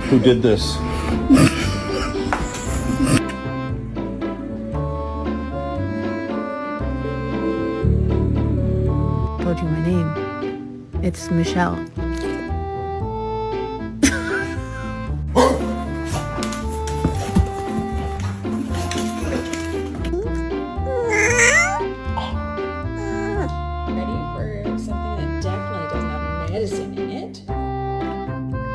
Who did this? Told you my name. It's Michelle.